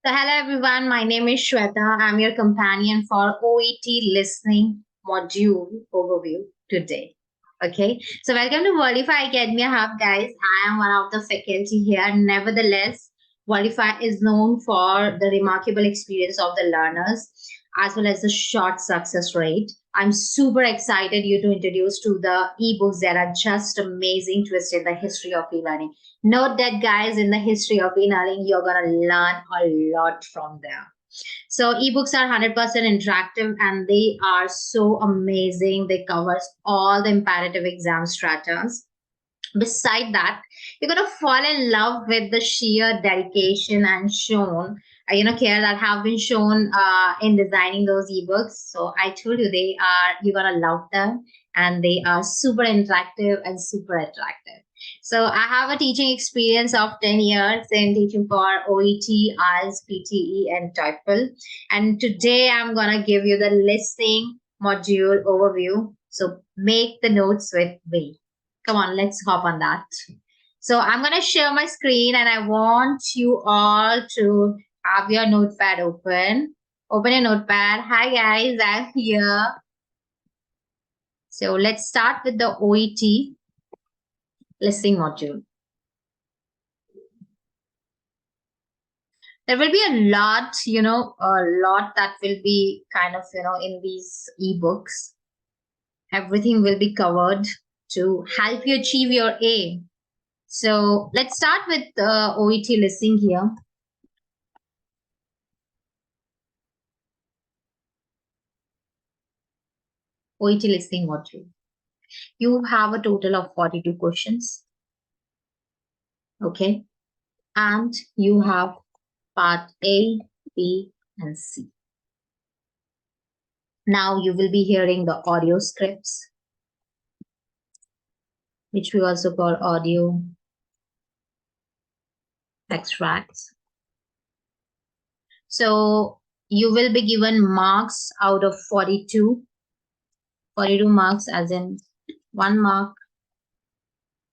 So hello everyone, my name is Shweta. I'm your companion for OET listening module overview today. Okay, so welcome to Worldify Academy Hub, guys. I am one of the faculty here. Nevertheless, Worldify is known for the remarkable experience of the learners as well as the short success rate. I'm super excited you to introduce to the ebooks that are just amazing twist in the history of e-learning. Note that, guys, in the history of e-learning, you're going to learn a lot from there. So ebooks are 100% interactive and they are so amazing. They cover all the imperative exam stratas. Beside that, you're going to fall in love with the sheer dedication and care that have been shown in designing those ebooks. So I told you you're going to love them, and they are super interactive and super attractive. So I have a teaching experience of 10 years in teaching for OET, IELTS, PTE, and TOEFL. And today I'm going to give you the listening module overview. So make the notes with me. Come on, let's hop on that. So I'm going to share my screen and I want you all to have your notepad open. Open your notepad. Hi guys, I'm here. So let's start with the OET listening module. There will be a lot that will be kind of, in these ebooks. Everything will be covered to help you achieve your aim. So let's start with OET listening here. OET listening module. You have a total of 42 questions. Okay. And you have part A, B, and C. Now you will be hearing the audio scripts, which we also call audio extracts. So you will be given marks out of 42. 42 marks, as in 1 mark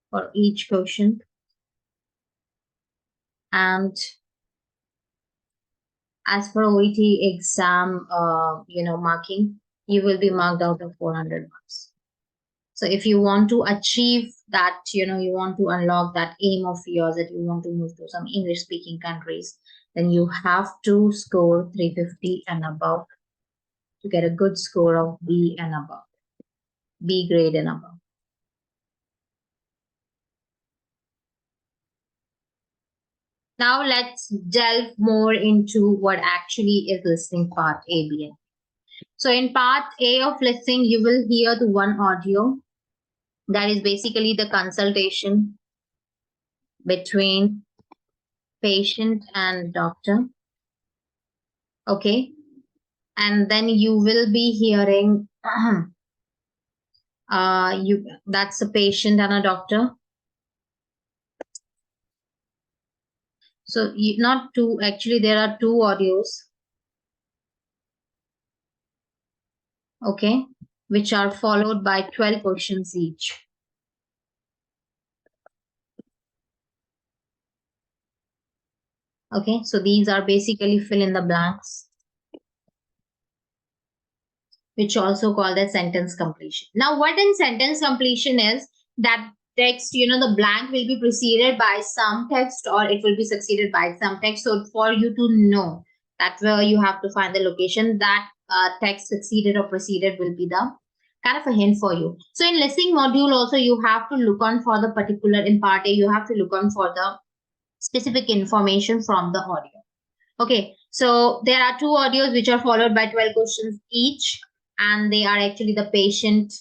for each question. And as for OET exam, marking, you will be marked out of 400 marks. So if you want to achieve that, you want to unlock that aim of yours, that you want to move to some English speaking countries, then you have to score 350 and above to get a good score of B and above, B grade and above. Now let's delve more into what actually is listening part A, B, and C. So in part A of listening, you will hear the one audio that is basically the consultation between patient and doctor. Okay. And then you will be hearing that's a patient and a doctor. So not two, actually there are 2 audios. Okay, which are followed by 12 questions each. Okay, so these are basically fill in the blanks, which also called as sentence completion. Now, what in sentence completion is that text, the blank will be preceded by some text or it will be succeeded by some text. So for you to know that where you have to find the location that text succeeded or preceded will be the kind of a hint for you. So in listening module also, you have to look on for the particular, in part A, you have to look on for the specific information from the audio. Okay, so there are 2 audios which are followed by 12 questions each, and they are actually the patient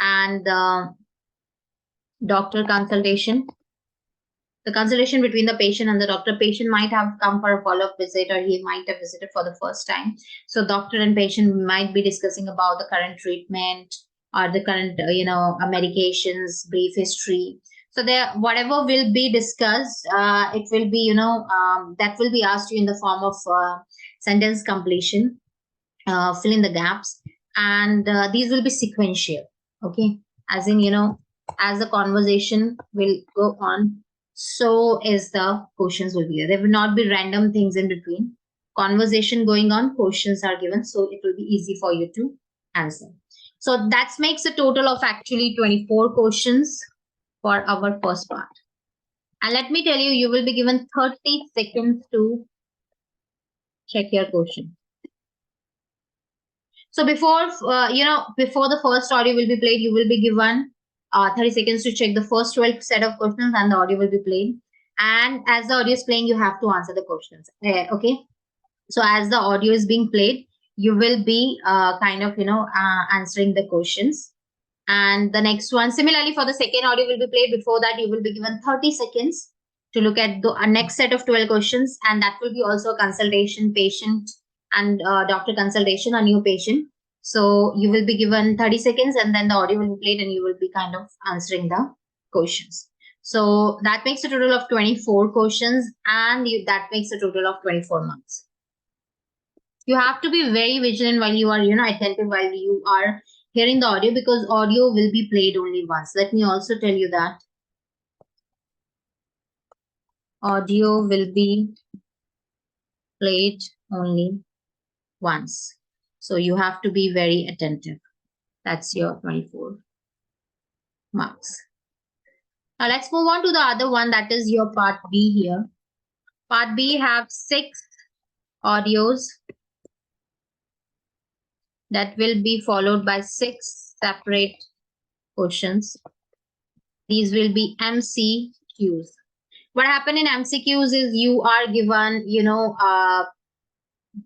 and the doctor consultation. The consultation between the patient and the doctor. Patient might have come for a follow-up visit or he might have visited for the first time. So doctor and patient might be discussing about the current treatment or the current, medications, brief history. So there, whatever will be discussed, it will be, that will be asked you in the form of sentence completion, fill in the gaps, and these will be sequential. Okay, as in, as the conversation will go on, so is the questions will be there. There will not be random things in between. conversation going on, questions are given, so it will be easy for you to answer. So that makes a total of actually 24 questions for our first part. And let me tell you, you will be given 30 seconds to check your question. So before before the first audio will be played, you will be given 30 seconds to check the first 12 set of questions, and the audio will be played. And as the audio is playing, you have to answer the questions. Okay. So as the audio is being played, you will be answering the questions. And the next one, similarly for the second audio will be played. Before that, you will be given 30 seconds to look at the next set of 12 questions, and that will be also a consultation, patient and doctor consultation, a new patient. So you will be given 30 seconds, and then the audio will be played, and you will be kind of answering the questions. So that makes a total of 24 questions, and that makes a total of 24 marks. You have to be very vigilant while you are, attentive while you are hearing the audio, because audio will be played only once. Let me also tell you that audio will be played only once. So you have to be very attentive. That's your 24 marks. Now let's move on to the other one, that is your part B here. Part B have 6 audios that will be followed by 6 separate questions. These will be MCQs. What happened in MCQs is you are given,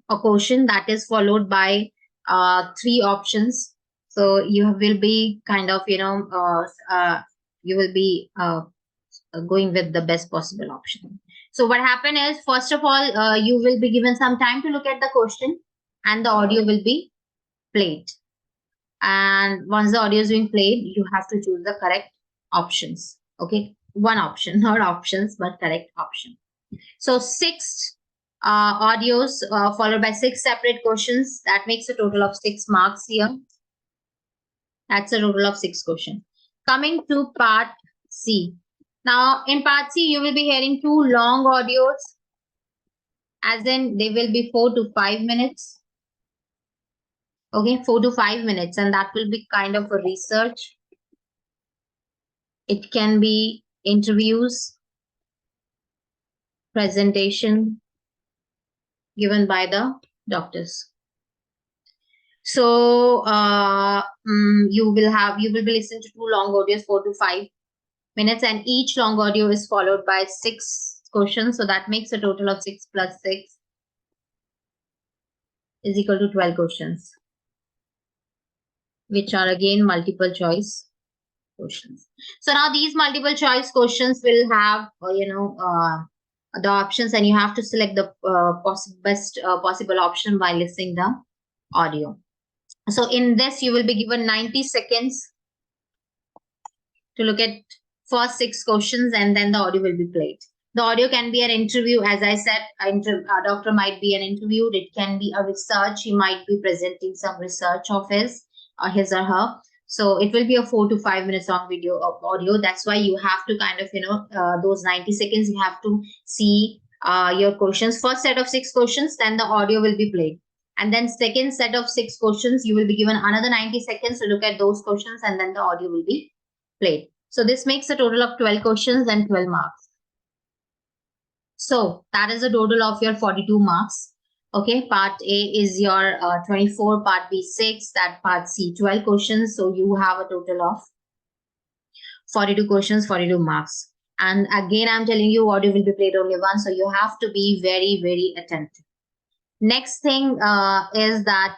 a question that is followed by 3 options. So you will be kind of, you will be going with the best possible option. So what happened is, first of all, you will be given some time to look at the question, and the audio will be played. And once the audio is being played, you have to choose the correct options. Okay, one option, not options, but correct option. So 6 audios followed by 6 separate questions. That makes a total of 6 marks here. That's a total of 6 questions. Coming to part C. Now in part C, you will be hearing 2 long audios, as in they will be 4 to 5 minutes. Okay, 4 to 5 minutes, and that will be kind of a research. It can be interviews, presentation given by the doctors. So you will be listening to 2 long audios, 4 to 5 minutes, and each long audio is followed by 6 questions. So that makes a total of 6 plus 6 is equal to 12 questions, which are again multiple choice questions. So now these multiple choice questions will have the options, and you have to select the best possible option by listening the audio. So in this, you will be given 90 seconds to look at first 6 questions, and then the audio will be played. The audio can be an interview, as I said, a doctor might be an interview. It can be a research. He might be presenting some research of his or her. So it will be a 4 to 5 minutes long video of audio. That's why you have to kind of, those 90 seconds, you have to see your questions. First set of 6 questions, then the audio will be played. And then second set of 6 questions, you will be given another 90 seconds to look at those questions, and then the audio will be played. So this makes a total of 12 questions and 12 marks. So that is a total of your 42 marks. Okay, part A is your 24, part B 6, that part C 12 questions. So you have a total of 42 questions, 42 marks. And again, I'm telling you, audio will be played only once. So you have to be very, very attentive. Next thing is that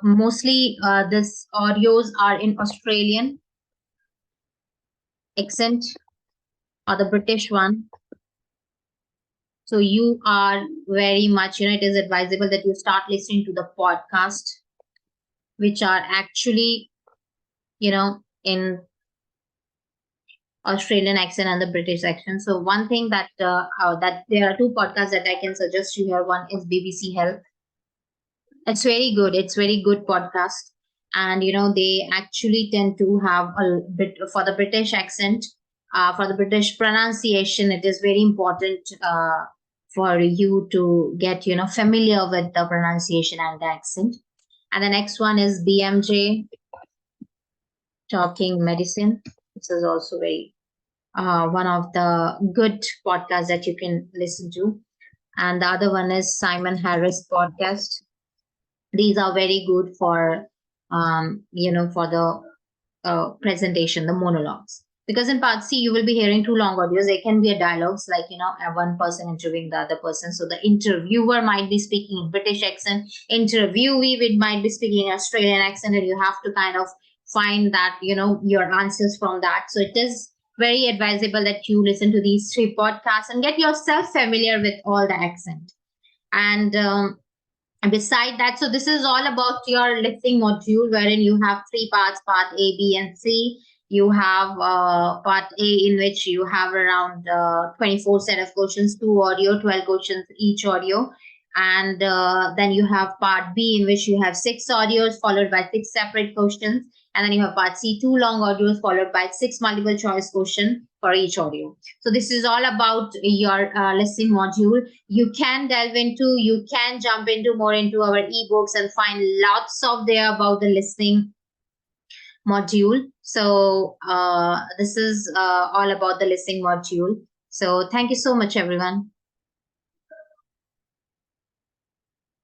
mostly this audios are in Australian accent or the British one. So you are very much, it is advisable that you start listening to the podcast, which are actually, in Australian accent and the British accent. So one thing that that there are 2 podcasts that I can suggest you here. One is BBC Health. It's very good. It's very good podcast. And, they actually tend to have a bit for the British accent, for the British pronunciation. It is very important for you to get, familiar with the pronunciation and the accent. And the next one is BMJ, Talking Medicine. This is also very one of the good podcasts that you can listen to. And the other one is Simon Harris podcast. These are very good for for the presentation, the monologues. Because in part C, you will be hearing two long audios. They can be a dialogues, like, one person interviewing the other person. So the interviewer might be speaking in British accent, interviewee might be speaking in Australian accent, and you have to kind of find that, your answers from that. So it is very advisable that you listen to these three podcasts and get yourself familiar with all the accent. And beside that, so this is all about your listening module, wherein you have three parts: part A, B, and C. You have part A, in which you have around 24 set of questions, two audio, 12 questions each audio. And then you have part B, in which you have six audios followed by six separate questions. And then you have part C, two long audios followed by six multiple choice questions for each audio. So this is all about your listening module. You can jump into more into our ebooks and find lots of there about the listening module. So this is all about the listening module. So thank you so much, everyone.